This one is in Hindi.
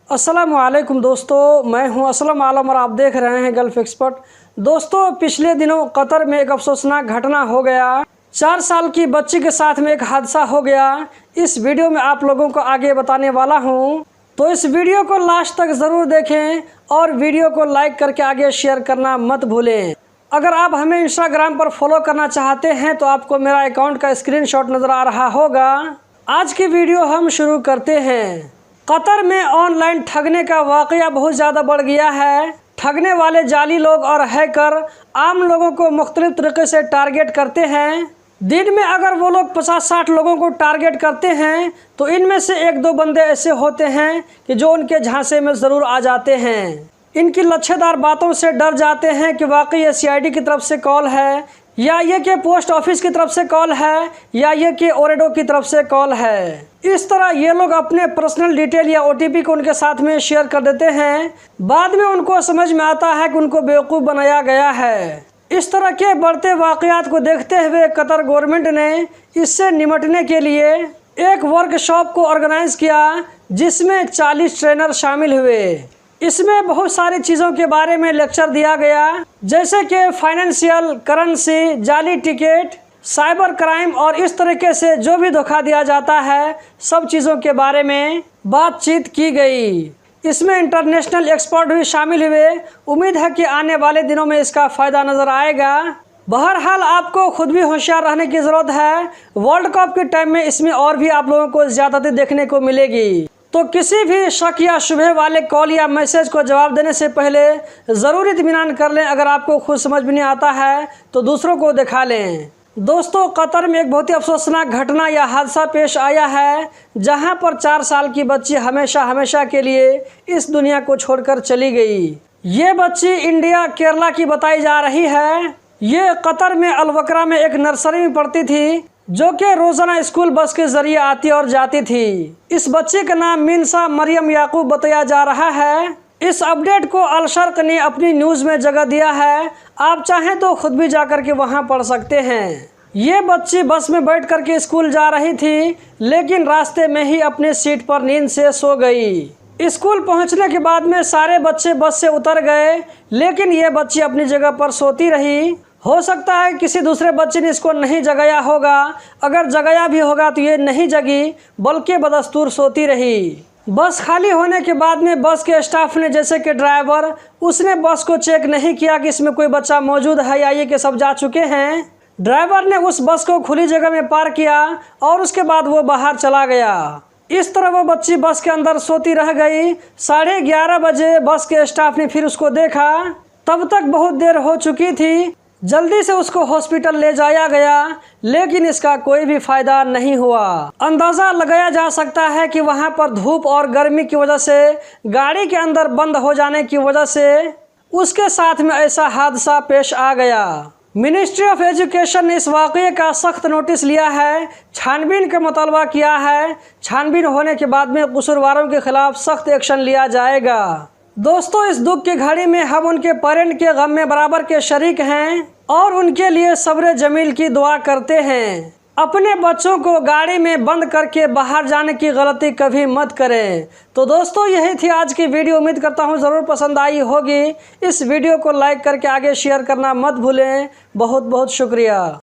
अस्सलाम वालेकुम दोस्तों, मैं हूं असलम आलम और आप देख रहे हैं गल्फ एक्सपर्ट। दोस्तों, पिछले दिनों कतर में एक अफसोसनाक घटना हो गया। 4 साल की बच्ची के साथ में एक हादसा हो गया। इस वीडियो में आप लोगों को आगे बताने वाला हूं, तो इस वीडियो को लास्ट तक ज़रूर देखें और वीडियो को लाइक करके आगे शेयर करना मत भूलें। अगर आप हमें इंस्टाग्राम पर फॉलो करना चाहते हैं तो आपको मेरा अकाउंट का स्क्रीनशॉट नज़र आ रहा होगा। आज की वीडियो हम शुरू करते हैं। कतर में ऑनलाइन ठगने का वाकया बहुत ज़्यादा बढ़ गया है। ठगने वाले जाली लोग और हैकर आम लोगों को मुख्तलिफ तरीके से टारगेट करते हैं। दिन में अगर वो लोग 50-60 लोगों को टारगेट करते हैं तो इनमें से 1-2 बंदे ऐसे होते हैं कि जो उनके झांसे में ज़रूर आ जाते हैं। इनकी लच्छेदार बातों से डर जाते हैं कि वाकई ये CID की तरफ से कॉल है, या ये कि पोस्ट ऑफिस की तरफ से कॉल है, या ये कि ओरेडो की तरफ से कॉल है। इस तरह ये लोग अपने पर्सनल डिटेल या OTP को उनके साथ में शेयर कर देते हैं। बाद में उनको समझ में आता है कि उनको बेवकूफ़ बनाया गया है। इस तरह के बढ़ते वाक़यात को देखते हुए कतर गवर्नमेंट ने इससे निपटने के लिए एक वर्कशॉप को ऑर्गेनाइज किया, जिसमें 40 ट्रेनर शामिल हुए। इसमें बहुत सारी चीज़ों के बारे में लेक्चर दिया गया, जैसे कि फाइनेंशियल, करेंसी, जाली टिकट, साइबर क्राइम और इस तरीके से जो भी धोखा दिया जाता है, सब चीज़ों के बारे में बातचीत की गई। इसमें इंटरनेशनल एक्सपर्ट भी शामिल हुए। उम्मीद है कि आने वाले दिनों में इसका फ़ायदा नज़र आएगा। बहरहाल आपको खुद भी होशियार रहने की ज़रूरत है। वर्ल्ड कप के टाइम में इसमें और भी आप लोगों को ज़्यादती देखने को मिलेगी। तो किसी भी शक या शुबहे वाले कॉल या मैसेज को जवाब देने से पहले ज़रूर इत्मीनान कर लें। अगर आपको खुद समझ में नहीं आता है तो दूसरों को दिखा लें। दोस्तों, कतर में एक बहुत ही अफसोसनाक घटना या हादसा पेश आया है, जहां पर 4 साल की बच्ची हमेशा के लिए इस दुनिया को छोड़कर चली गई। ये बच्ची इंडिया केरला की बताई जा रही है। ये कतर में अलवक्रा में एक नर्सरी में पढ़ती थी, जो कि रोज़ाना स्कूल बस के ज़रिए आती और जाती थी। इस बच्ची का नाम मिन्सा मरियम याकूब बताया जा रहा है। इस अपडेट को अल शर्क ने अपनी न्यूज़ में जगह दिया है। आप चाहें तो खुद भी जाकर के वहां पढ़ सकते हैं। ये बच्ची बस में बैठ कर के स्कूल जा रही थी, लेकिन रास्ते में ही अपनी सीट पर नींद से सो गई। स्कूल पहुंचने के बाद में सारे बच्चे बस से उतर गए, लेकिन ये बच्ची अपनी जगह पर सोती रही। हो सकता है किसी दूसरे बच्चे ने इसको नहीं जगाया होगा। अगर जगाया भी होगा तो ये नहीं जगी, बल्कि बदस्तूर सोती रही। बस खाली होने के बाद में बस के स्टाफ ने, जैसे कि ड्राइवर, उसने बस को चेक नहीं किया कि इसमें कोई बच्चा मौजूद है या ये कि सब जा चुके हैं। ड्राइवर ने उस बस को खुली जगह में पार्क किया और उसके बाद वो बाहर चला गया। इस तरह वो बच्ची बस के अंदर सोती रह गई। 11:30 बजे बस के स्टाफ ने फिर उसको देखा। तब तक बहुत देर हो चुकी थी। जल्दी से उसको हॉस्पिटल ले जाया गया, लेकिन इसका कोई भी फायदा नहीं हुआ। अंदाज़ा लगाया जा सकता है कि वहां पर धूप और गर्मी की वजह से, गाड़ी के अंदर बंद हो जाने की वजह से उसके साथ में ऐसा हादसा पेश आ गया। मिनिस्ट्री ऑफ एजुकेशन ने इस वाक़ये का सख्त नोटिस लिया है, छानबीन का मुतालबा किया है। छानबीन होने के बाद में कसूरवारों के खिलाफ सख्त एक्शन लिया जाएगा। दोस्तों, इस दुख की घड़ी में हम उनके पेरेंट के गम में बराबर के शरीक हैं और उनके लिए सब्र जमील की दुआ करते हैं। अपने बच्चों को गाड़ी में बंद करके बाहर जाने की गलती कभी मत करें। तो दोस्तों, यही थी आज की वीडियो। उम्मीद करता हूँ ज़रूर पसंद आई होगी। इस वीडियो को लाइक करके आगे शेयर करना मत भूलें। बहुत बहुत शुक्रिया।